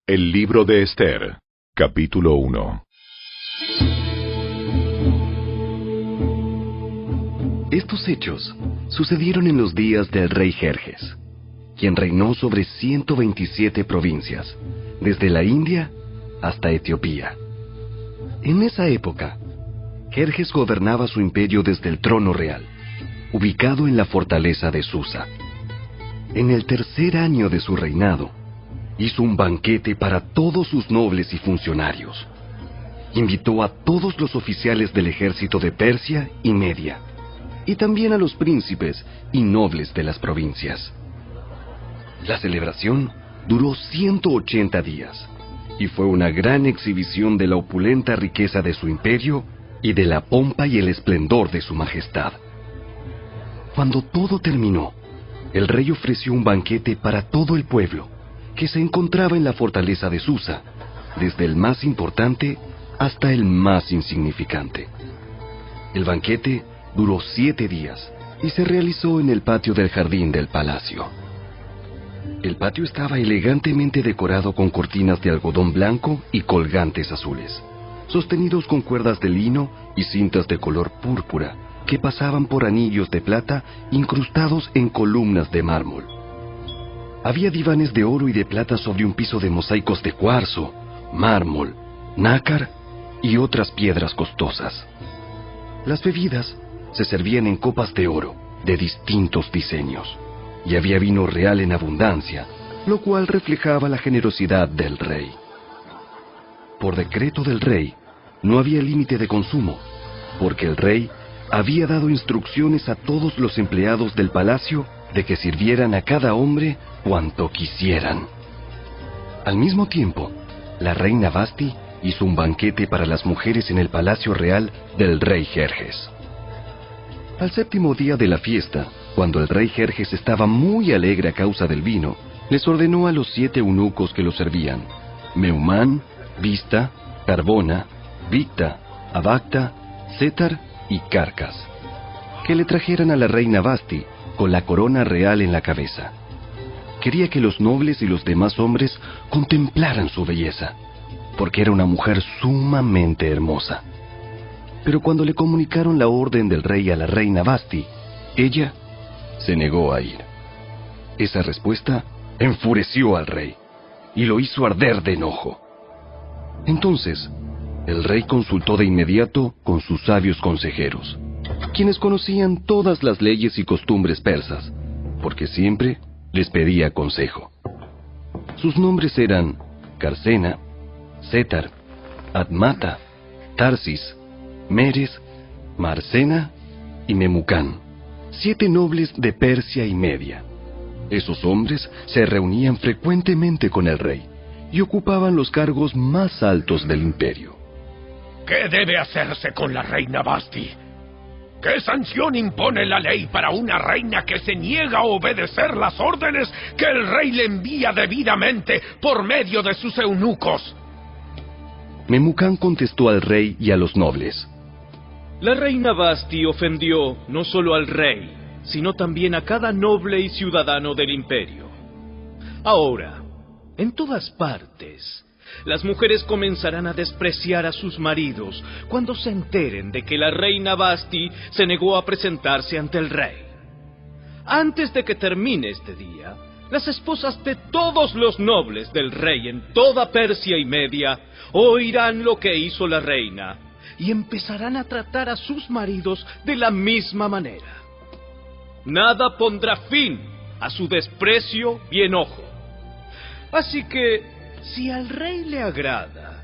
El libro de Esther, capítulo 1. Estos hechos sucedieron en los días del rey Jerjes, quien reinó sobre 127 provincias, desde la India hasta Etiopía. En esa época, Jerjes gobernaba su imperio desde el trono real, ubicado en la fortaleza de Susa. En el tercer año de su reinado, hizo un banquete para todos sus nobles y funcionarios. Invitó a todos los oficiales del ejército de Persia y Media, y también a los príncipes y nobles de las provincias. La celebración duró 180 días, y fue una gran exhibición de la opulenta riqueza de su imperio y de la pompa y el esplendor de su majestad. Cuando todo terminó, el rey ofreció un banquete para todo el pueblo, que se encontraba en la fortaleza de Susa, desde el más importante hasta el más insignificante. El banquete duró 7 días y se realizó en el patio del jardín del palacio. El patio estaba elegantemente decorado con cortinas de algodón blanco y colgantes azules, sostenidos con cuerdas de lino y cintas de color púrpura que pasaban por anillos de plata incrustados en columnas de mármol. Había divanes de oro y de plata sobre un piso de mosaicos de cuarzo, mármol, nácar y otras piedras costosas. Las bebidas se servían en copas de oro de distintos diseños, y había vino real en abundancia, lo cual reflejaba la generosidad del rey. Por decreto del rey, no había límite de consumo, porque el rey había dado instrucciones a todos los empleados del palacio de que sirvieran a cada hombre cuanto quisieran. Al mismo tiempo, la reina Vasti hizo un banquete para las mujeres en el palacio real del rey Jerjes. Al séptimo día de la fiesta, cuando el rey Jerjes estaba muy alegre a causa del vino, les ordenó a los 7 eunucos que lo servían, Meumán, Vista, Carbona, Victa, Abacta, Setar y Carcas, que le trajeran a la reina Vasti con la corona real en la cabeza. Quería que los nobles y los demás hombres contemplaran su belleza, porque era una mujer sumamente hermosa. Pero cuando le comunicaron la orden del rey a la reina Vasti, ella se negó a ir. Esa respuesta enfureció al rey y lo hizo arder de enojo. Entonces, el rey consultó de inmediato con sus sabios consejeros, quienes conocían todas las leyes y costumbres persas, porque siempre les pedía consejo. Sus nombres eran Carcena, Setar, Admata, Tarsis, Meres, Marcena y Memucán, 7 nobles de Persia y Media. Esos hombres se reunían frecuentemente con el rey y ocupaban los cargos más altos del imperio. ¿Qué debe hacerse con la reina Vasti? ¿Qué sanción impone la ley para una reina que se niega a obedecer las órdenes que el rey le envía debidamente por medio de sus eunucos? Memucán contestó al rey y a los nobles: La reina Vasti ofendió no solo al rey, sino también a cada noble y ciudadano del imperio. Ahora, en todas partes, las mujeres comenzarán a despreciar a sus maridos cuando se enteren de que la reina Vasti se negó a presentarse ante el rey. Antes de que termine este día, las esposas de todos los nobles del rey en toda Persia y Media oirán lo que hizo la reina y empezarán a tratar a sus maridos de la misma manera. Nada pondrá fin a su desprecio y enojo. Así que, si al rey le agrada,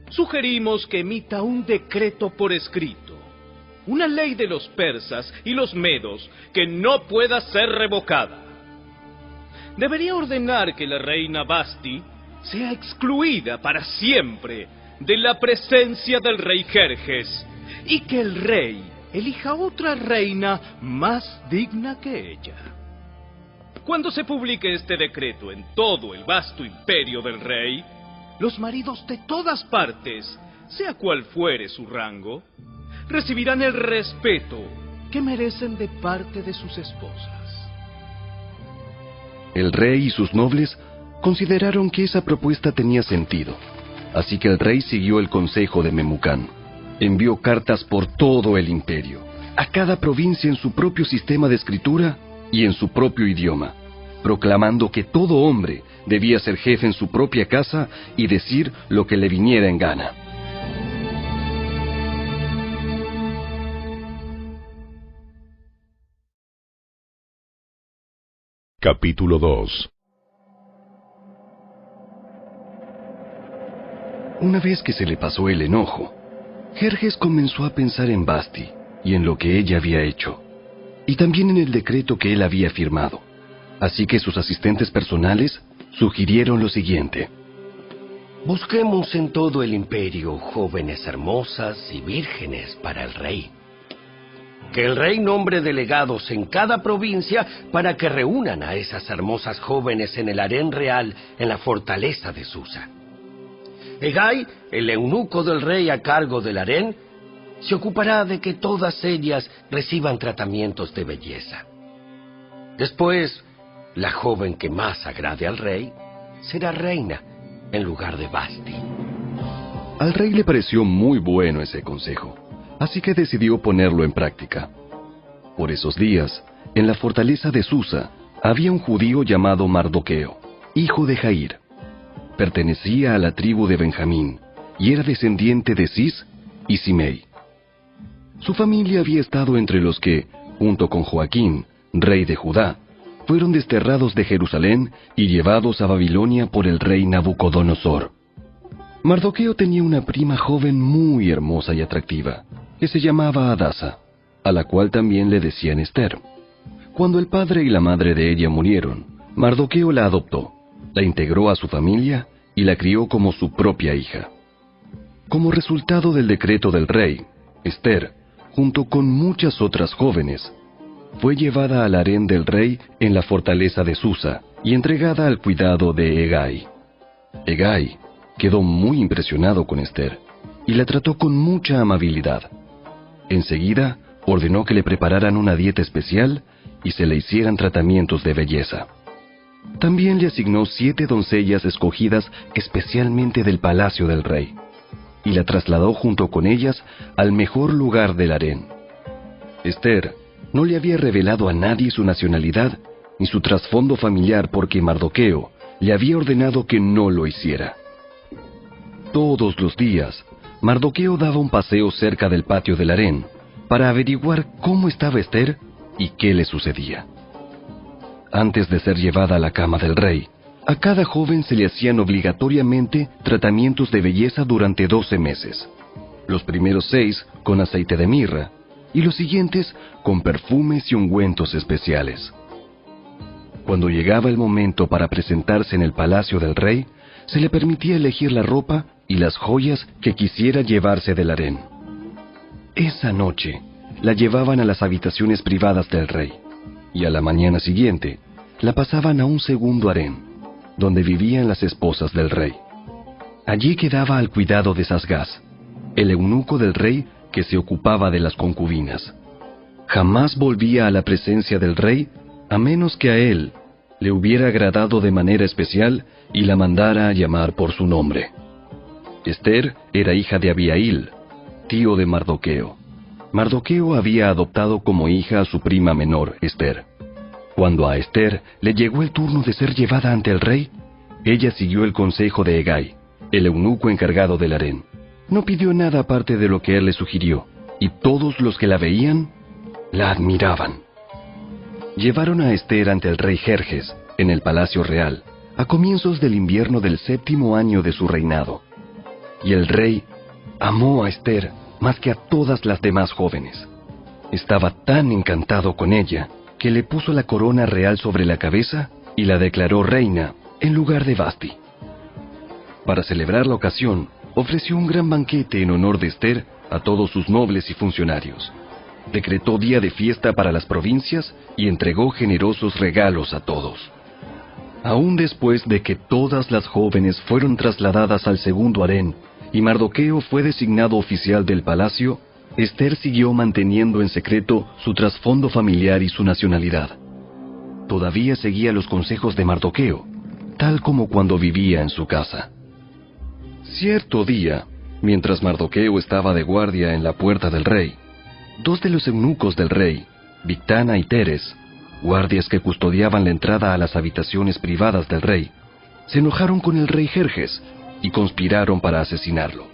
sugerimos que emita un decreto por escrito, una ley de los persas y los medos que no pueda ser revocada. Debería ordenar que la reina Vasti sea excluida para siempre de la presencia del rey Jerjes y que el rey elija otra reina más digna que ella. Cuando se publique este decreto en todo el vasto imperio del rey, los maridos de todas partes, sea cual fuere su rango, recibirán el respeto que merecen de parte de sus esposas. El rey y sus nobles consideraron que esa propuesta tenía sentido. Así que el rey siguió el consejo de Memucán. Envió cartas por todo el imperio, a cada provincia en su propio sistema de escritura y en su propio idioma, proclamando que todo hombre debía ser jefe en su propia casa y decir lo que le viniera en gana. Capítulo 2. Una vez que se le pasó el enojo, Jerjes comenzó a pensar en Vasti y en lo que ella había hecho, y también en el decreto que él había firmado. Así que sus asistentes personales sugirieron lo siguiente: busquemos en todo el imperio jóvenes hermosas y vírgenes para el rey. Que el rey nombre delegados en cada provincia para que reúnan a esas hermosas jóvenes en el harén real en la fortaleza de Susa. Hegai, el eunuco del rey a cargo del harén, se ocupará de que todas ellas reciban tratamientos de belleza. Después, la joven que más agrade al rey será reina en lugar de Vasti. Al rey le pareció muy bueno ese consejo, así que decidió ponerlo en práctica. Por esos días, en la fortaleza de Susa, había un judío llamado Mardoqueo, hijo de Jair. Pertenecía a la tribu de Benjamín y era descendiente de Cis y Simei. Su familia había estado entre los que, junto con Joaquín, rey de Judá, fueron desterrados de Jerusalén y llevados a Babilonia por el rey Nabucodonosor. Mardoqueo tenía una prima joven muy hermosa y atractiva, que se llamaba Hadasa, a la cual también le decían Ester. Cuando el padre y la madre de ella murieron, Mardoqueo la adoptó, la integró a su familia y la crió como su propia hija. Como resultado del decreto del rey, Ester, junto con muchas otras jóvenes, fue llevada al harén del rey en la fortaleza de Susa y entregada al cuidado de Hegai. Hegai quedó muy impresionado con Ester y la trató con mucha amabilidad. Enseguida ordenó que le prepararan una dieta especial y se le hicieran tratamientos de belleza. También le asignó 7 doncellas escogidas especialmente del palacio del rey, y la trasladó junto con ellas al mejor lugar del harén. Ester no le había revelado a nadie su nacionalidad ni su trasfondo familiar porque Mardoqueo le había ordenado que no lo hiciera. Todos los días, Mardoqueo daba un paseo cerca del patio del harén para averiguar cómo estaba Ester y qué le sucedía. Antes de ser llevada a la cama del rey, a cada joven se le hacían obligatoriamente tratamientos de belleza durante 12 meses. Los primeros 6 con aceite de mirra y los siguientes con perfumes y ungüentos especiales. Cuando llegaba el momento para presentarse en el palacio del rey, se le permitía elegir la ropa y las joyas que quisiera llevarse del harén. Esa noche la llevaban a las habitaciones privadas del rey, y a la mañana siguiente la pasaban a un segundo harén, donde vivían las esposas del rey. Allí quedaba al cuidado de Sasgás, el eunuco del rey que se ocupaba de las concubinas. Jamás volvía a la presencia del rey a menos que a él le hubiera agradado de manera especial y la mandara a llamar por su nombre. Ester era hija de Abihail, tío de Mardoqueo. Mardoqueo había adoptado como hija a su prima menor, Ester. Cuando a Ester le llegó el turno de ser llevada ante el rey, ella siguió el consejo de Hegai, el eunuco encargado del harén. No pidió nada aparte de lo que él le sugirió, y todos los que la veían, la admiraban. Llevaron a Ester ante el rey Jerjes, en el palacio real, a comienzos del invierno del 7º año de su reinado. Y el rey amó a Ester más que a todas las demás jóvenes. Estaba tan encantado con ella que le puso la corona real sobre la cabeza y la declaró reina en lugar de Vasti. Para celebrar la ocasión, ofreció un gran banquete en honor de Ester a todos sus nobles y funcionarios. Decretó día de fiesta para las provincias y entregó generosos regalos a todos. Aún después de que todas las jóvenes fueron trasladadas al segundo harén y Mardoqueo fue designado oficial del palacio, Ester siguió manteniendo en secreto su trasfondo familiar y su nacionalidad. Todavía seguía los consejos de Mardoqueo, tal como cuando vivía en su casa. Cierto día, mientras Mardoqueo estaba de guardia en la puerta del rey, dos de los eunucos del rey, Bigtana y Teres, guardias que custodiaban la entrada a las habitaciones privadas del rey, se enojaron con el rey Jerjes y conspiraron para asesinarlo.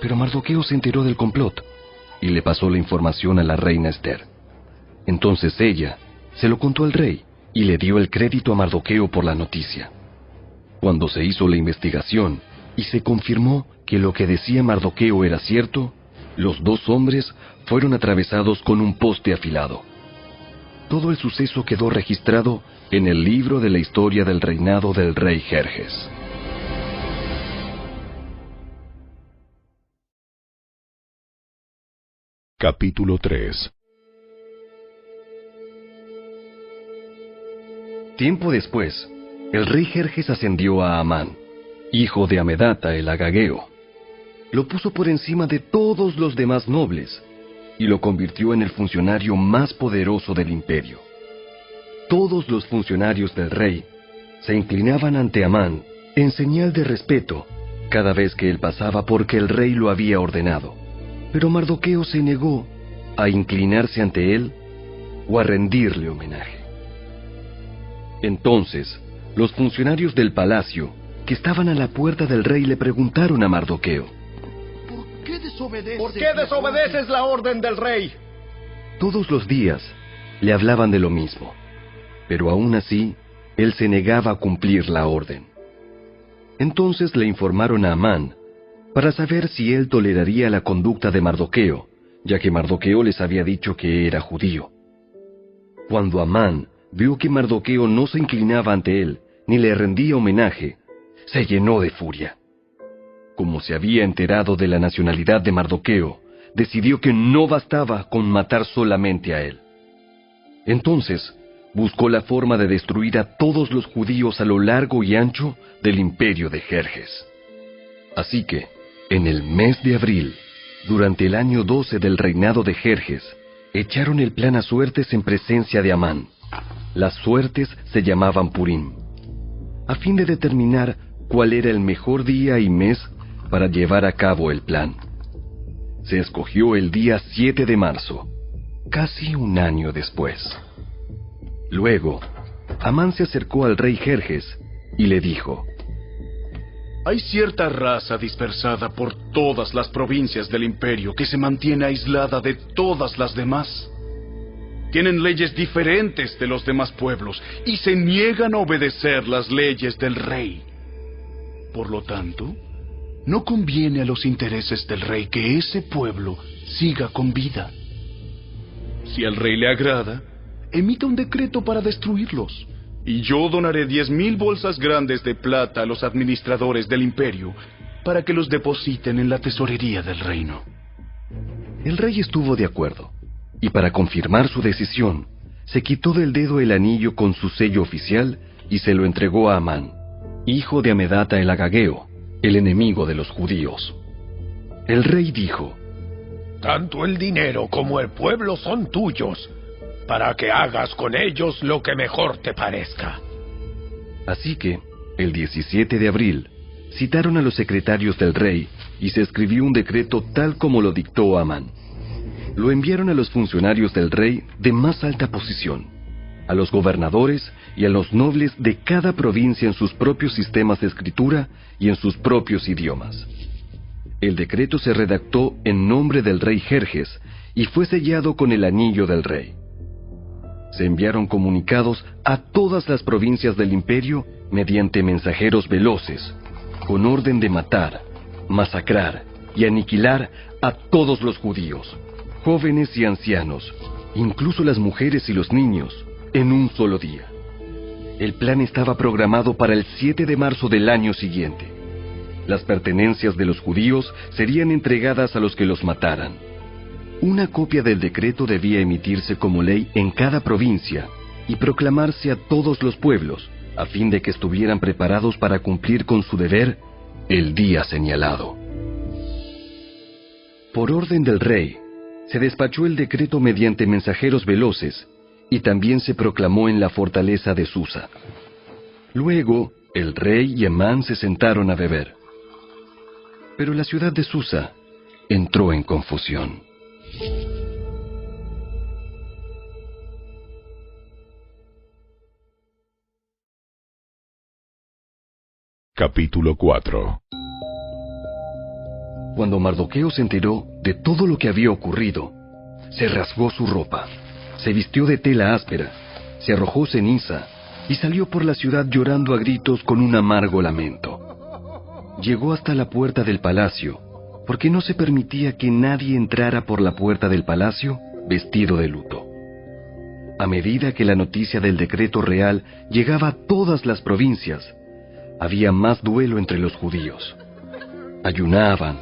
Pero Mardoqueo se enteró del complot y le pasó la información a la reina Ester. Entonces ella se lo contó al rey y le dio el crédito a Mardoqueo por la noticia. Cuando se hizo la investigación y se confirmó que lo que decía Mardoqueo era cierto, los dos hombres fueron atravesados con un poste afilado. Todo el suceso quedó registrado en el libro de la historia del reinado del rey Jerjes. Capítulo 3. Tiempo después, el rey Jerjes ascendió a Amán, hijo de Amedata el agageo. Lo puso por encima de todos los demás nobles y lo convirtió en el funcionario más poderoso del imperio. Todos los funcionarios del rey se inclinaban ante Amán en señal de respeto cada vez que él pasaba porque el rey lo había ordenado. Pero Mardoqueo se negó a inclinarse ante él o a rendirle homenaje. Entonces, los funcionarios del palacio, que estaban a la puerta del rey, le preguntaron a Mardoqueo: ¿Por qué desobedeces la orden del rey? Todos los días le hablaban de lo mismo, pero aún así, él se negaba a cumplir la orden. Entonces le informaron a Amán para saber si él toleraría la conducta de Mardoqueo, ya que Mardoqueo les había dicho que era judío. Cuando Amán vio que Mardoqueo no se inclinaba ante él, ni le rendía homenaje, se llenó de furia. Como se había enterado de la nacionalidad de Mardoqueo, decidió que no bastaba con matar solamente a él. Entonces, buscó la forma de destruir a todos los judíos a lo largo y ancho del imperio de Jerjes. Así que, en el mes de abril, durante el año 12 del reinado de Jerjes, echaron el plan a suertes en presencia de Amán. Las suertes se llamaban Purim, a fin de determinar cuál era el mejor día y mes para llevar a cabo el plan. Se escogió el día 7 de marzo, casi un año después. Luego, Amán se acercó al rey Jerjes y le dijo: Hay cierta raza dispersada por todas las provincias del imperio que se mantiene aislada de todas las demás. Tienen leyes diferentes de los demás pueblos y se niegan a obedecer las leyes del rey. Por lo tanto, no conviene a los intereses del rey que ese pueblo siga con vida. Si al rey le agrada, emita un decreto para destruirlos, y yo donaré 10,000 bolsas grandes de plata a los administradores del imperio para que los depositen en la tesorería del reino. El rey estuvo de acuerdo, y para confirmar su decisión, se quitó del dedo el anillo con su sello oficial y se lo entregó a Amán, hijo de Amedata el agageo, el enemigo de los judíos. El rey dijo: Tanto el dinero como el pueblo son tuyos, para que hagas con ellos lo que mejor te parezca. Así que, el 17 de abril, citaron a los secretarios del rey y se escribió un decreto tal como lo dictó Amán. Lo enviaron a los funcionarios del rey de más alta posición, a los gobernadores y a los nobles de cada provincia en sus propios sistemas de escritura y en sus propios idiomas. El decreto se redactó en nombre del rey Jerjes y fue sellado con el anillo del rey. Se enviaron comunicados a todas las provincias del imperio mediante mensajeros veloces, con orden de matar, masacrar y aniquilar a todos los judíos, jóvenes y ancianos, incluso las mujeres y los niños, en un solo día. El plan estaba programado para el 7 de marzo del año siguiente. Las pertenencias de los judíos serían entregadas a los que los mataran. Una copia del decreto debía emitirse como ley en cada provincia y proclamarse a todos los pueblos, a fin de que estuvieran preparados para cumplir con su deber el día señalado. Por orden del rey, se despachó el decreto mediante mensajeros veloces y también se proclamó en la fortaleza de Susa. Luego, El rey y Amán se sentaron a beber. Pero la ciudad de Susa entró en confusión. Capítulo 4. Cuando Mardoqueo se enteró de todo lo que había ocurrido, se rasgó su ropa, se vistió de tela áspera, se arrojó ceniza y salió por la ciudad llorando a gritos con un amargo lamento. Llegó hasta la puerta del palacio, porque no se permitía que nadie entrara por la puerta del palacio vestido de luto. A medida que la noticia del decreto real llegaba a todas las provincias, había más duelo entre los judíos. Ayunaban,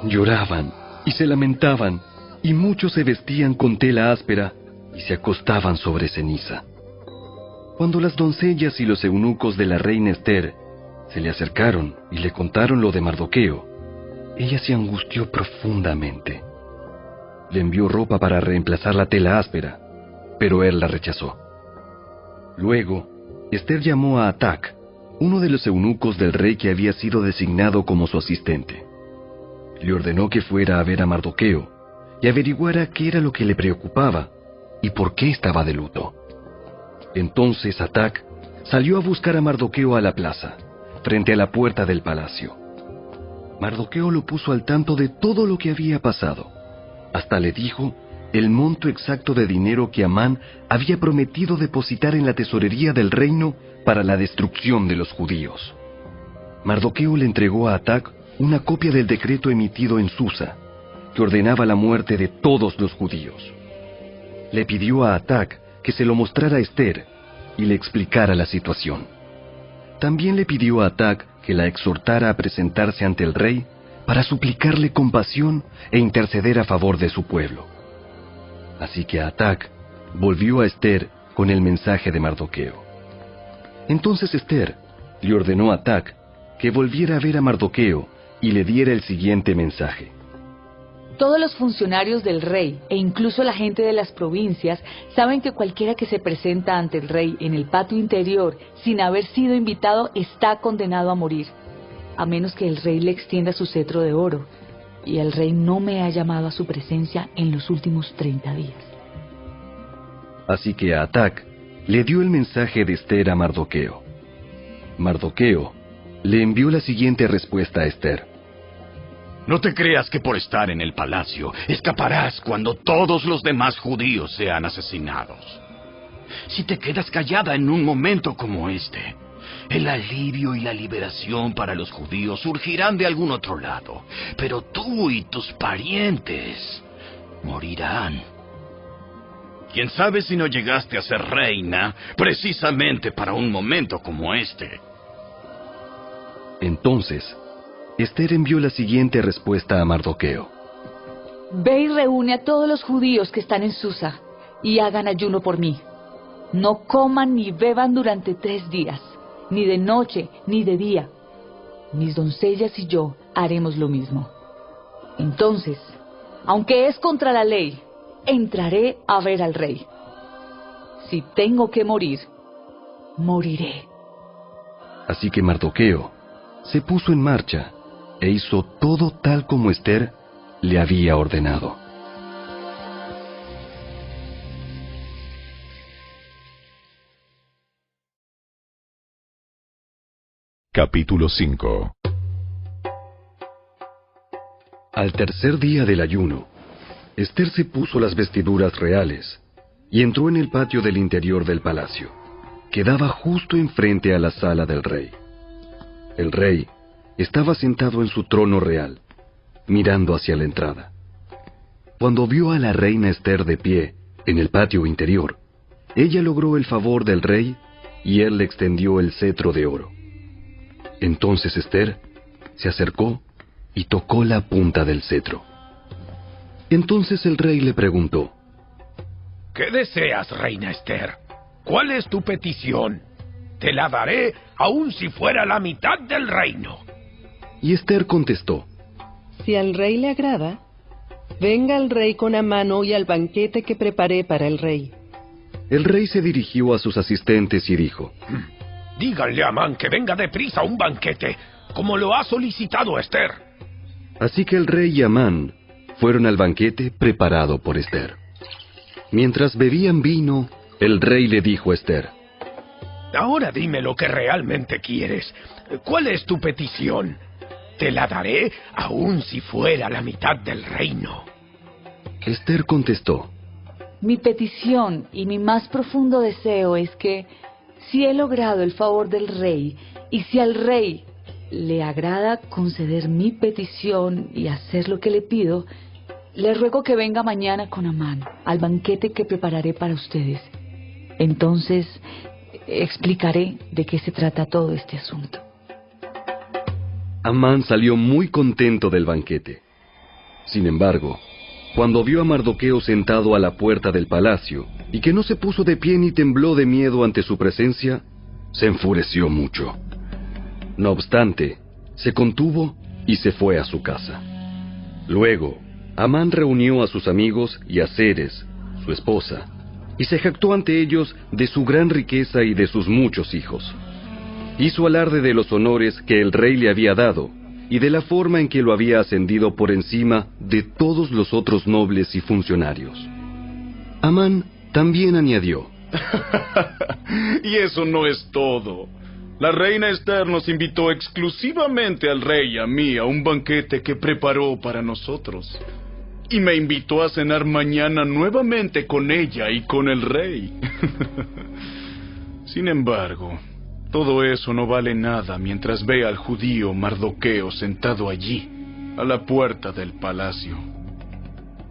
lloraban y se lamentaban, y muchos se vestían con tela áspera y se acostaban sobre ceniza. Cuando las doncellas y los eunucos de la reina Ester se le acercaron y le contaron lo de Mardoqueo, ella se angustió profundamente. Le envió ropa para reemplazar la tela áspera, pero él la rechazó. Luego, Ester llamó a Atac, uno de los eunucos del rey que había sido designado como su asistente. Le ordenó que fuera a ver a Mardoqueo y averiguara qué era lo que le preocupaba y por qué estaba de luto. Entonces Atac salió a buscar a Mardoqueo a la plaza, frente a la puerta del palacio. Mardoqueo lo puso al tanto de todo lo que había pasado. Hasta le dijo el monto exacto de dinero que Amán había prometido depositar en la tesorería del reino para la destrucción de los judíos. Mardoqueo le entregó a Atac una copia del decreto emitido en Susa, que ordenaba la muerte de todos los judíos. Le pidió a Atac que se lo mostrara a Ester y le explicara la situación. También le pidió a Atac que la exhortara a presentarse ante el rey para suplicarle compasión e interceder a favor de su pueblo. Así que Atac volvió a Ester con el mensaje de Mardoqueo. Entonces Ester le ordenó a Atac que volviera a ver a Mardoqueo y le diera el siguiente mensaje. Todos los funcionarios del rey e incluso la gente de las provincias saben que cualquiera que se presenta ante el rey en el patio interior sin haber sido invitado está condenado a morir, a menos que el rey le extienda su cetro de oro, y el rey no me ha llamado a su presencia en los últimos 30 días. Así que a Atac le dio el mensaje de Ester a Mardoqueo. Mardoqueo le envió la siguiente respuesta a Ester. No te creas que por estar en el palacio escaparás cuando todos los demás judíos sean asesinados. Si te quedas callada en un momento como este, el alivio y la liberación para los judíos surgirán de algún otro lado, pero tú y tus parientes morirán. ¿Quién sabe si no llegaste a ser reina precisamente para un momento como este? Entonces, Ester envió la siguiente respuesta a Mardoqueo. Ve y reúne a todos los judíos que están en Susa y hagan ayuno por mí. No coman ni beban durante 3 días, ni de noche ni de día. Mis doncellas y yo haremos lo mismo. Entonces, aunque es contra la ley, entraré a ver al rey. Si tengo que morir, moriré. Así que Mardoqueo se puso en marcha e hizo todo tal como Ester le había ordenado. Capítulo 5. Al tercer día del ayuno, Ester se puso las vestiduras reales y entró en el patio del interior del palacio, que daba justo enfrente a la sala del rey. El rey estaba sentado en su trono real, mirando hacia la entrada. Cuando vio a la reina Ester de pie en el patio interior, ella logró el favor del rey y él le extendió el cetro de oro. Entonces Ester se acercó y tocó la punta del cetro. Entonces el rey le preguntó: ¿Qué deseas, reina Ester? ¿Cuál es tu petición? Te la daré aun si fuera la mitad del reino. Y Ester contestó: Si al rey le agrada, venga el rey con Amán hoy al banquete que preparé para el rey. El rey se dirigió a sus asistentes y dijo: Díganle a Amán que venga deprisa a un banquete, como lo ha solicitado Esther. Así que el rey y Amán fueron al banquete preparado por Esther. Mientras bebían vino, el rey le dijo a Esther: Ahora dime lo que realmente quieres. ¿Cuál es tu petición? Te la daré aun si fuera la mitad del reino. Esther contestó: Mi petición y mi más profundo deseo es que, si he logrado el favor del rey, y si al rey le agrada conceder mi petición y hacer lo que le pido, le ruego que venga mañana con Amán al banquete que prepararé para ustedes. Entonces explicaré de qué se trata todo este asunto. Amán salió muy contento del banquete. Sin embargo, cuando vio a Mardoqueo sentado a la puerta del palacio, y que no se puso de pie ni tembló de miedo ante su presencia, se enfureció mucho. No obstante, se contuvo y se fue a su casa. Luego, Amán reunió a sus amigos y a Ceres, su esposa, y se jactó ante ellos de su gran riqueza y de sus muchos hijos. Hizo alarde de los honores que el rey le había dado, y de la forma en que lo había ascendido por encima de todos los otros nobles y funcionarios. Amán también añadió: Y eso no es todo. La reina Esther nos invitó exclusivamente al rey y a mí a un banquete que preparó para nosotros. Y me invitó a cenar mañana nuevamente con ella y con el rey. Sin embargo, todo eso no vale nada mientras ve al judío Mardoqueo sentado allí, a la puerta del palacio.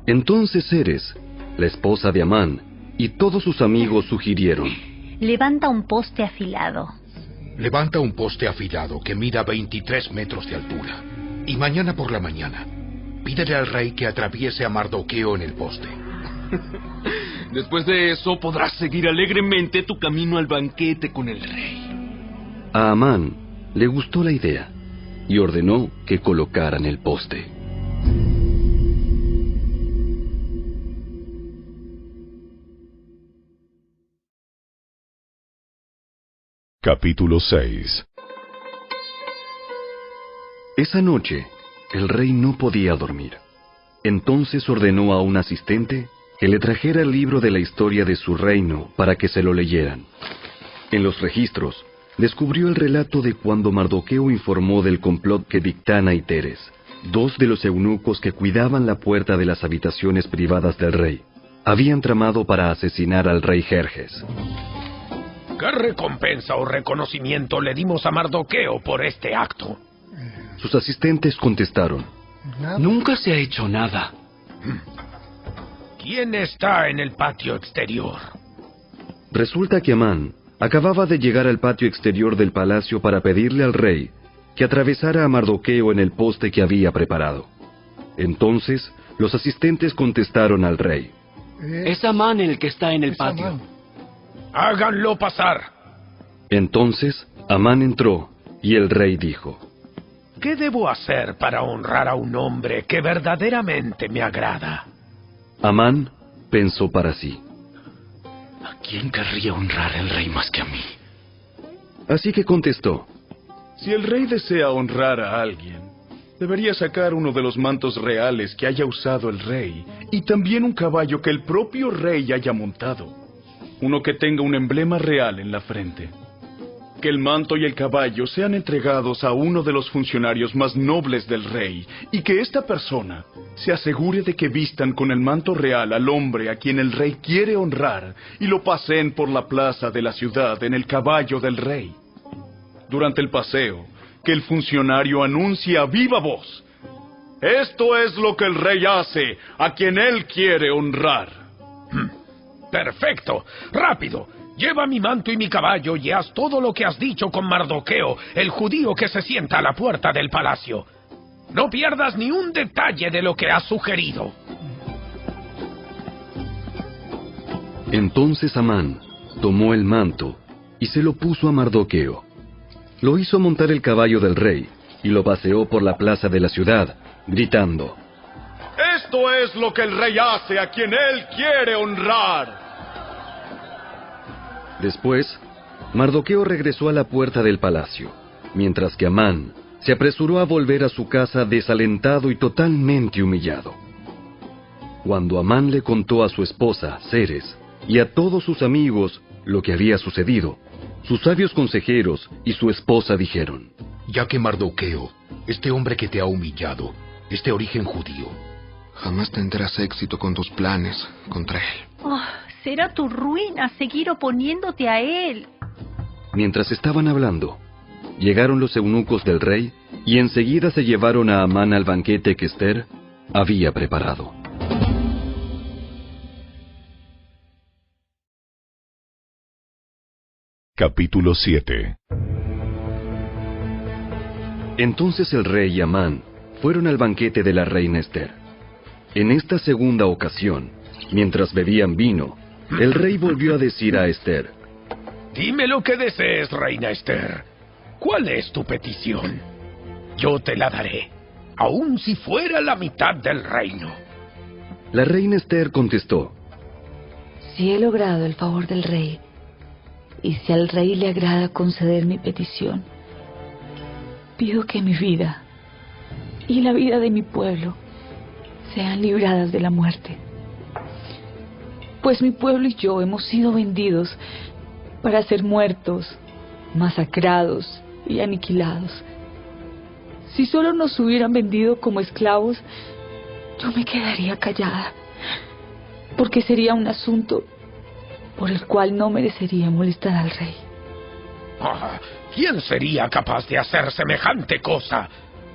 Entonces Ceres, la esposa de Amán, y todos sus amigos sugirieron: Levanta un poste afilado. Levanta un poste afilado que mida 23 metros de altura. Y mañana por la mañana, pídele al rey que atraviese a Mardoqueo en el poste. Después de eso podrás seguir alegremente tu camino al banquete con el rey. A Amán le gustó la idea y ordenó que colocaran el poste. Capítulo 6. Esa noche, el rey no podía dormir. Entonces ordenó a un asistente que le trajera el libro de la historia de su reino para que se lo leyeran. En los registros, descubrió el relato de cuando Mardoqueo informó del complot que Bigtana y Teres, dos de los eunucos que cuidaban la puerta de las habitaciones privadas del rey, habían tramado para asesinar al rey Jerjes. ¿Qué recompensa o reconocimiento le dimos a Mardoqueo por este acto? Sus asistentes contestaron: Nunca se ha hecho nada. ¿Quién está en el patio exterior? Resulta que Amán acababa de llegar al patio exterior del palacio para pedirle al rey que atravesara a Mardoqueo en el poste que había preparado. Entonces, los asistentes contestaron al rey: Es Amán el que está en el patio. ¡Háganlo pasar! Entonces, Amán entró, y el rey dijo: ¿Qué debo hacer para honrar a un hombre que verdaderamente me agrada? Amán pensó para sí: ¿A quién querría honrar el rey más que a mí? Así que contestó: Si el rey desea honrar a alguien, debería sacar uno de los mantos reales que haya usado el rey, y también un caballo que el propio rey haya montado. Uno que tenga un emblema real en la frente. Que el manto y el caballo sean entregados a uno de los funcionarios más nobles del rey, y que esta persona se asegure de que vistan con el manto real al hombre a quien el rey quiere honrar, y lo paseen por la plaza de la ciudad en el caballo del rey. Durante el paseo, que el funcionario anuncie a viva voz: esto es lo que el rey hace a quien él quiere honrar. ¡Perfecto! ¡Rápido! Lleva mi manto y mi caballo y haz todo lo que has dicho con Mardoqueo, el judío que se sienta a la puerta del palacio. No pierdas ni un detalle de lo que has sugerido. Entonces Amán tomó el manto y se lo puso a Mardoqueo. Lo hizo montar el caballo del rey y lo paseó por la plaza de la ciudad, gritando: Esto es lo que el rey hace a quien él quiere honrar. Después, Mardoqueo regresó a la puerta del palacio, mientras que Amán se apresuró a volver a su casa desalentado y totalmente humillado. Cuando Amán le contó a su esposa, Ceres, y a todos sus amigos lo que había sucedido, sus sabios consejeros y su esposa dijeron: Ya que Mardoqueo, este hombre que te ha humillado, es de origen judío, jamás tendrás éxito con tus planes contra él. Oh, será tu ruina seguir oponiéndote a él. Mientras estaban hablando, llegaron los eunucos del rey y enseguida se llevaron a Amán al banquete que Ester había preparado. Capítulo 7. Entonces el rey y Amán fueron al banquete de la reina Ester. En esta segunda ocasión, mientras bebían vino, el rey volvió a decir a Ester: Dime lo que desees, reina Ester. ¿Cuál es tu petición? Yo te la daré, aun si fuera la mitad del reino. La reina Ester contestó: Si he logrado el favor del rey, y si al rey le agrada conceder mi petición, pido que mi vida y la vida de mi pueblo sean libradas de la muerte. Pues mi pueblo y yo hemos sido vendidos para ser muertos, masacrados y aniquilados. Si solo nos hubieran vendido como esclavos, yo me quedaría callada, porque sería un asunto por el cual no merecería molestar al rey. ¿Quién sería capaz de hacer semejante cosa?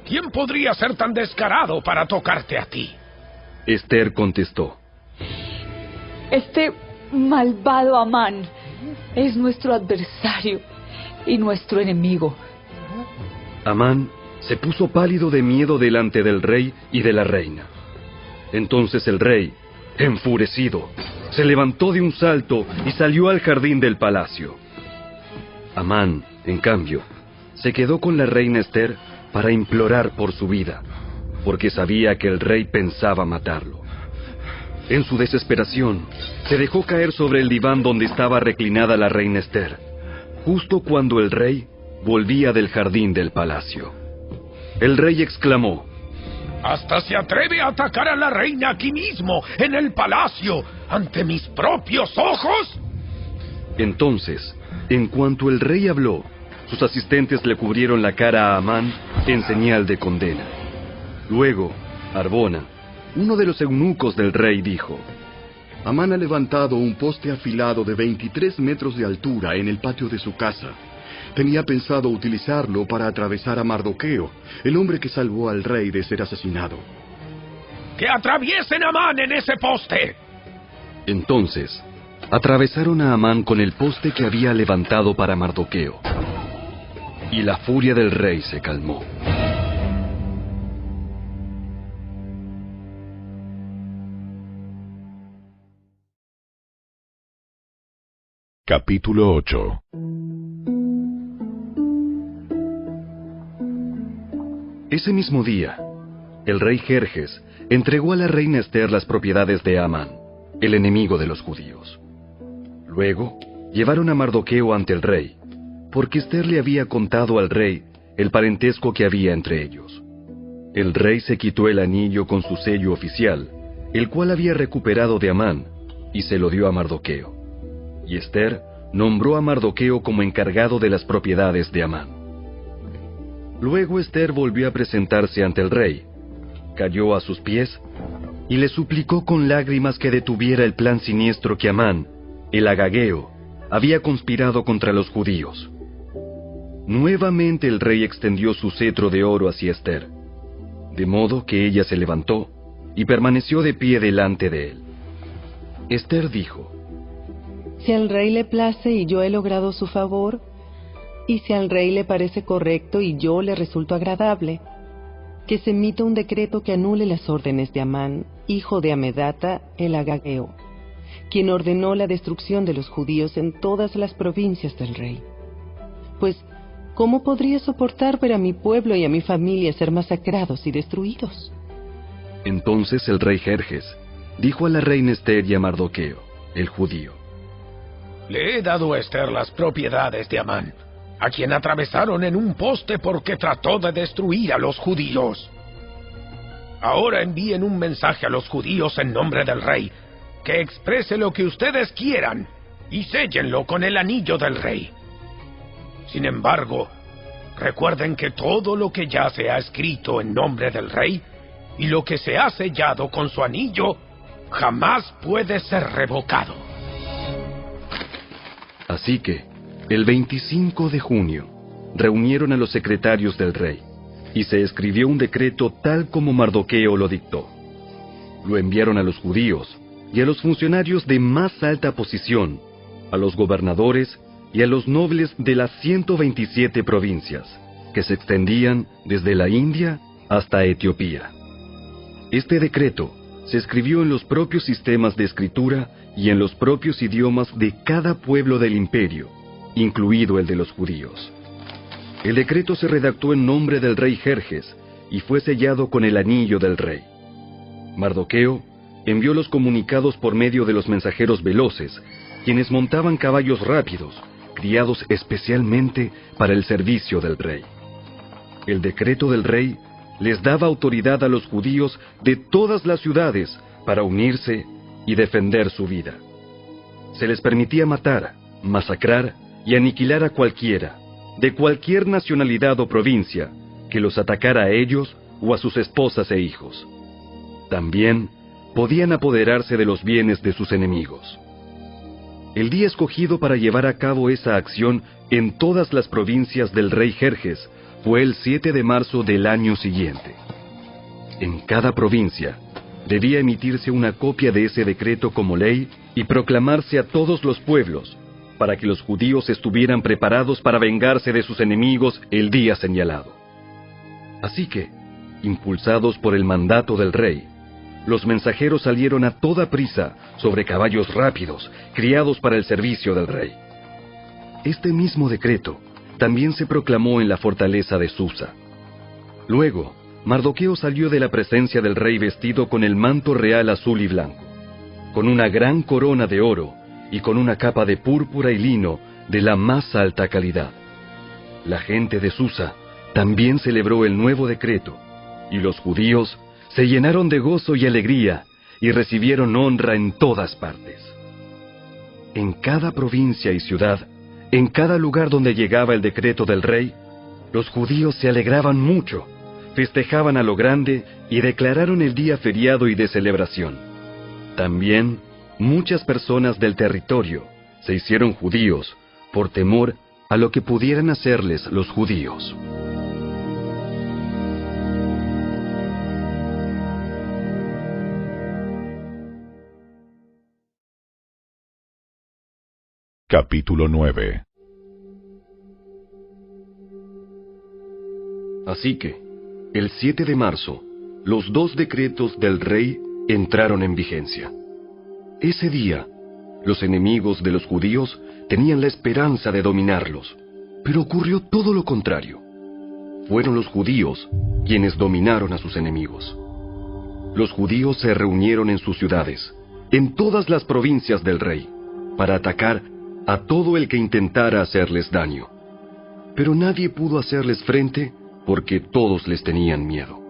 ¿Quién podría ser tan descarado para tocarte a ti? Ester contestó: Este malvado Amán es nuestro adversario y nuestro enemigo. Amán se puso pálido de miedo delante del rey y de la reina. Entonces el rey, enfurecido, se levantó de un salto y salió al jardín del palacio. Amán, en cambio, se quedó con la reina Ester para implorar por su vida, porque sabía que el rey pensaba matarlo. En su desesperación, se dejó caer sobre el diván donde estaba reclinada la reina Ester, justo cuando el rey volvía del jardín del palacio. El rey exclamó: ¡Hasta se atreve a atacar a la reina aquí mismo, en el palacio, ante mis propios ojos! Entonces, en cuanto el rey habló, sus asistentes le cubrieron la cara a Amán en señal de condena. Luego, Arbona, uno de los eunucos del rey, dijo: Amán ha levantado un poste afilado de 23 metros de altura en el patio de su casa. Tenía pensado utilizarlo para atravesar a Mardoqueo, el hombre que salvó al rey de ser asesinado. ¡Que atraviesen a Amán en ese poste! Entonces, atravesaron a Amán con el poste que había levantado para Mardoqueo, y la furia del rey se calmó. Capítulo 8. Ese mismo día, el rey Jerjes entregó a la reina Ester las propiedades de Amán, el enemigo de los judíos. Luego, llevaron a Mardoqueo ante el rey, porque Ester le había contado al rey el parentesco que había entre ellos. El rey se quitó el anillo con su sello oficial, el cual había recuperado de Amán, y se lo dio a Mardoqueo. Y Ester nombró a Mardoqueo como encargado de las propiedades de Amán. Luego Ester volvió a presentarse ante el rey, cayó a sus pies y le suplicó con lágrimas que detuviera el plan siniestro que Amán, el agageo, había conspirado contra los judíos. Nuevamente el rey extendió su cetro de oro hacia Ester, de modo que ella se levantó y permaneció de pie delante de él. Ester dijo: Si al rey le place y yo he logrado su favor, y si al rey le parece correcto y yo le resulto agradable, que se emita un decreto que anule las órdenes de Amán, hijo de Amedata, el agageo, quien ordenó la destrucción de los judíos en todas las provincias del rey. Pues, ¿cómo podría soportar ver a mi pueblo y a mi familia ser masacrados y destruidos? Entonces el rey Jerjes dijo a la reina Ester y a Mardoqueo, el judío: Le he dado a Esther las propiedades de Amán, a quien atravesaron en un poste porque trató de destruir a los judíos. Ahora envíen un mensaje a los judíos en nombre del rey, que exprese lo que ustedes quieran, y séllenlo con el anillo del rey. Sin embargo, recuerden que todo lo que ya se ha escrito en nombre del rey, y lo que se ha sellado con su anillo, jamás puede ser revocado. Así que, el 25 de junio, reunieron a los secretarios del rey, y se escribió un decreto tal como Mardoqueo lo dictó. Lo enviaron a los judíos y a los funcionarios de más alta posición, a los gobernadores y a los nobles de las 127 provincias, que se extendían desde la India hasta Etiopía. Este decreto se escribió en los propios sistemas de escritura y en los propios idiomas de cada pueblo del imperio, incluido el de los judíos. El decreto se redactó en nombre del rey Jerjes y fue sellado con el anillo del rey. Mardoqueo envió los comunicados por medio de los mensajeros veloces, quienes montaban caballos rápidos, criados especialmente para el servicio del rey. El decreto del rey les daba autoridad a los judíos de todas las ciudades para unirse y defender su vida. Se les permitía matar, masacrar y aniquilar a cualquiera, de cualquier nacionalidad o provincia, que los atacara a ellos o a sus esposas e hijos. También podían apoderarse de los bienes de sus enemigos. El día escogido para llevar a cabo esa acción en todas las provincias del rey Jerjes fue el 7 de marzo del año siguiente. En cada provincia debía emitirse una copia de ese decreto como ley y proclamarse a todos los pueblos, para que los judíos estuvieran preparados para vengarse de sus enemigos el día señalado. Así que, impulsados por el mandato del rey, los mensajeros salieron a toda prisa sobre caballos rápidos, criados para el servicio del rey. Este mismo decreto también se proclamó en la fortaleza de Susa. Luego, Mardoqueo salió de la presencia del rey vestido con el manto real azul y blanco, con una gran corona de oro y con una capa de púrpura y lino de la más alta calidad. La gente de Susa también celebró el nuevo decreto, y los judíos se llenaron de gozo y alegría y recibieron honra en todas partes. En cada provincia y ciudad, en cada lugar donde llegaba el decreto del rey, los judíos se alegraban mucho, festejaban a lo grande y declararon el día feriado y de celebración. También, muchas personas del territorio se hicieron judíos por temor a lo que pudieran hacerles los judíos. Capítulo 9. Así que, el 7 de marzo, los 2 decretos del rey entraron en vigencia. Ese día, los enemigos de los judíos tenían la esperanza de dominarlos, pero ocurrió todo lo contrario. Fueron los judíos quienes dominaron a sus enemigos. Los judíos se reunieron en sus ciudades, en todas las provincias del rey, para atacar a todo el que intentara hacerles daño. Pero nadie pudo hacerles frente porque todos les tenían miedo.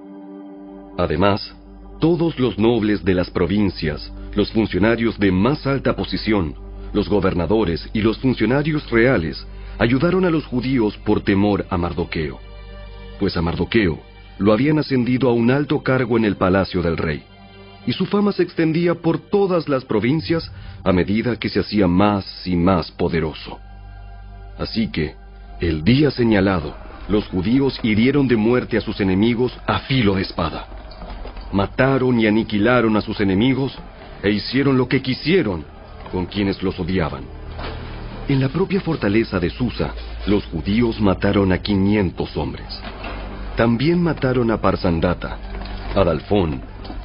Además, todos los nobles de las provincias, los funcionarios de más alta posición, los gobernadores y los funcionarios reales ayudaron a los judíos por temor a Mardoqueo, pues a Mardoqueo lo habían ascendido a un alto cargo en el palacio del rey, y su fama se extendía por todas las provincias a medida que se hacía más y más poderoso. Así que, el día señalado, los judíos hirieron de muerte a sus enemigos a filo de espada. Mataron y aniquilaron a sus enemigos e hicieron lo que quisieron con quienes los odiaban. En la propia fortaleza de Susa, los judíos mataron a 500 hombres. También mataron a Parsandata, a Dalfón,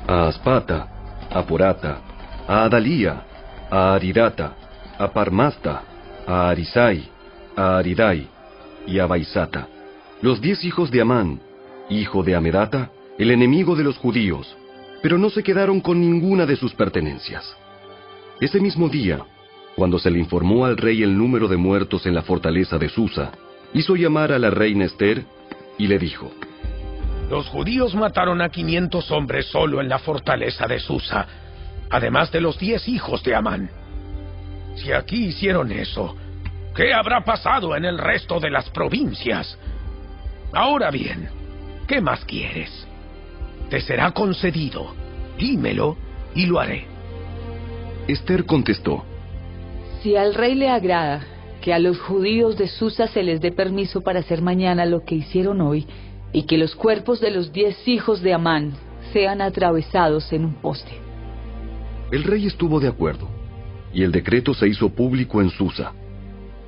a Aspata, a Porata, a Adalía, a Aridata, a Parmasta, a Arisai, a Aridai y a Baisata, los 10 hijos de Amán, hijo de Amedata, el enemigo de los judíos, pero no se quedaron con ninguna de sus pertenencias. Ese mismo día, Cuando se le informó al rey el número de muertos en la fortaleza de Susa, hizo llamar a la reina Ester y le dijo: Los judíos mataron a 500 hombres solo en la fortaleza de Susa, además de los 10 hijos de Amán. Si aquí hicieron eso, ¿qué habrá pasado en el resto de las provincias? Ahora bien, ¿qué más quieres? Te será concedido. Dímelo y lo haré. Ester contestó: Si al rey le agrada que a los judíos de Susa se les dé permiso para hacer mañana lo que hicieron hoy, y que los cuerpos de los 10 hijos de Amán sean atravesados en un poste. El rey estuvo de acuerdo, y el decreto se hizo público en Susa.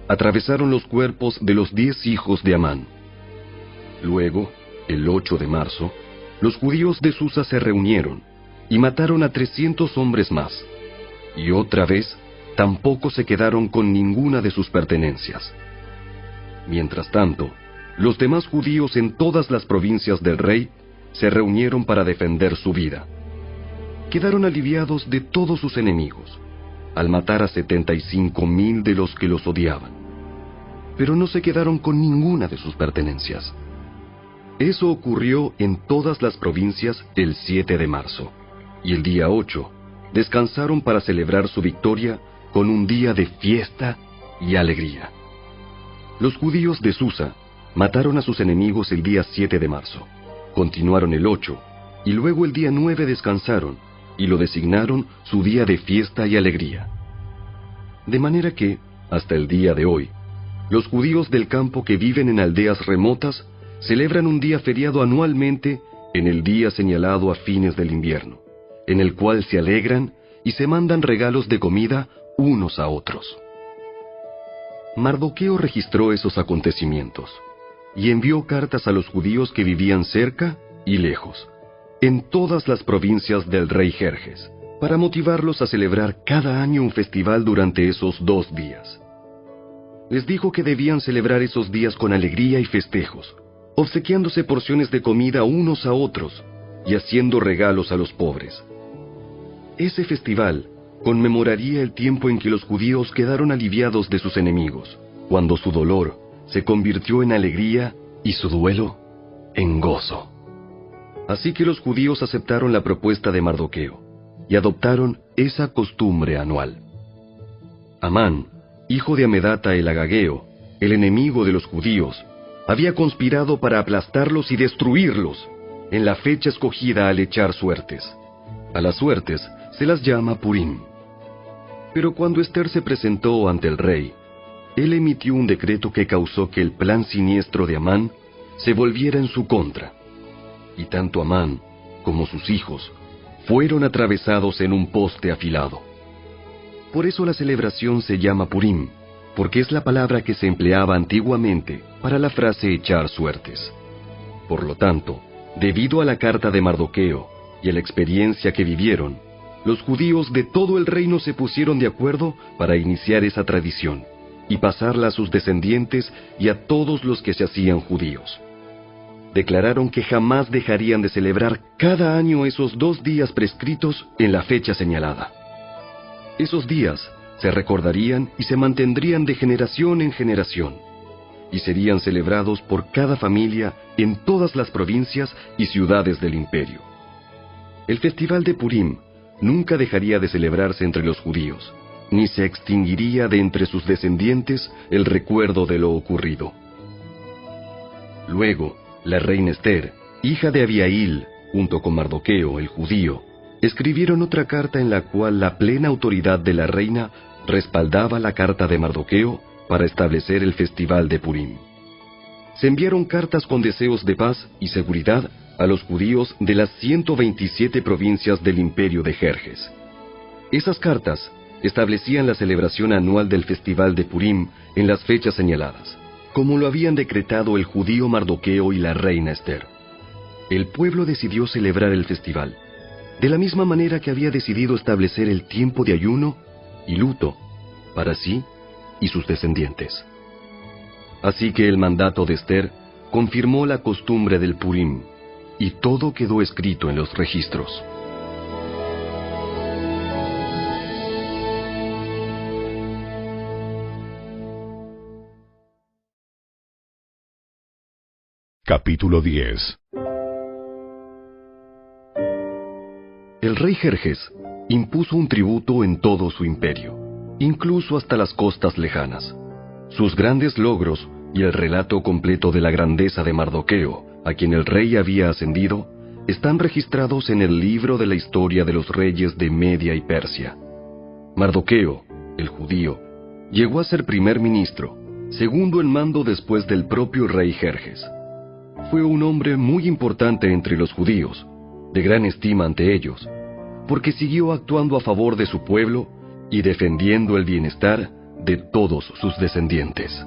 Atravesaron los cuerpos de los 10 hijos de Amán. Luego, el 8 de marzo, los judíos de Susa se reunieron y mataron a 300 hombres más, y otra vez tampoco se quedaron con ninguna de sus pertenencias. Mientras tanto, los demás judíos en todas las provincias del rey se reunieron para defender su vida. Quedaron aliviados de todos sus enemigos, al matar a 75,000 de los que los odiaban, pero no se quedaron con ninguna de sus pertenencias. Eso ocurrió en todas las provincias el 7 de marzo, y el día 8 descansaron para celebrar su victoria con un día de fiesta y alegría. Los judíos de Susa mataron a sus enemigos el día 7 de marzo, continuaron el 8, y luego el día 9 descansaron, y lo designaron su día de fiesta y alegría. De manera que, hasta el día de hoy, los judíos del campo que viven en aldeas remotas celebran un día feriado anualmente en el día señalado a fines del invierno, en el cual se alegran y se mandan regalos de comida unos a otros. Mardoqueo registró esos acontecimientos y envió cartas a los judíos que vivían cerca y lejos, en todas las provincias del rey Jerjes, para motivarlos a celebrar cada año un festival durante esos 2 días. Les dijo que debían celebrar esos días con alegría y festejos, obsequiándose porciones de comida unos a otros y haciendo regalos a los pobres. Ese festival conmemoraría el tiempo en que los judíos quedaron aliviados de sus enemigos, cuando su dolor se convirtió en alegría y su duelo en gozo. Así que los judíos aceptaron la propuesta de Mardoqueo y adoptaron esa costumbre anual. Amán, hijo de Amedata el Agageo, el enemigo de los judíos, había conspirado para aplastarlos y destruirlos en la fecha escogida al echar suertes. A las suertes se las llama Purim. Pero cuando Ester se presentó ante el rey, él emitió un decreto que causó que el plan siniestro de Amán se volviera en su contra. Y tanto Amán como sus hijos fueron atravesados en un poste afilado. Por eso la celebración se llama Purim, porque es la palabra que se empleaba antiguamente para la frase echar suertes. Por lo tanto, debido a la carta de Mardoqueo y a la experiencia que vivieron, los judíos de todo el reino se pusieron de acuerdo para iniciar esa tradición y pasarla a sus descendientes y a todos los que se hacían judíos. Declararon que jamás dejarían de celebrar cada año esos 2 días prescritos en la fecha señalada. Esos días se recordarían y se mantendrían de generación en generación, y serían celebrados por cada familia en todas las provincias y ciudades del imperio. El festival de Purim nunca dejaría de celebrarse entre los judíos, ni se extinguiría de entre sus descendientes el recuerdo de lo ocurrido. Luego, la reina Ester, hija de Abihail, junto con Mardoqueo, el judío, escribieron otra carta en la cual la plena autoridad de la reina respaldaba la carta de Mardoqueo para establecer el festival de Purim. Se enviaron cartas con deseos de paz y seguridad a los judíos de las 127 provincias del imperio de Jerjes. Esas cartas establecían la celebración anual del festival de Purim en las fechas señaladas, como lo habían decretado el judío Mardoqueo y la reina Ester. El pueblo decidió celebrar el festival, de la misma manera que había decidido establecer el tiempo de ayuno y luto para sí y sus descendientes. Así que el mandato de Ester confirmó la costumbre del Purim, y todo quedó escrito en los registros. Capítulo 10. El rey Jerjes impuso un tributo en todo su imperio, incluso hasta las costas lejanas. Sus grandes logros y el relato completo de la grandeza de Mardoqueo, a quien el rey había ascendido, están registrados en el libro de la historia de los reyes de Media y Persia. Mardoqueo, el judío, llegó a ser primer ministro, segundo en mando después del propio rey Jerjes. Fue un hombre muy importante entre los judíos, de gran estima ante ellos, porque siguió actuando a favor de su pueblo y defendiendo el bienestar de todos sus descendientes.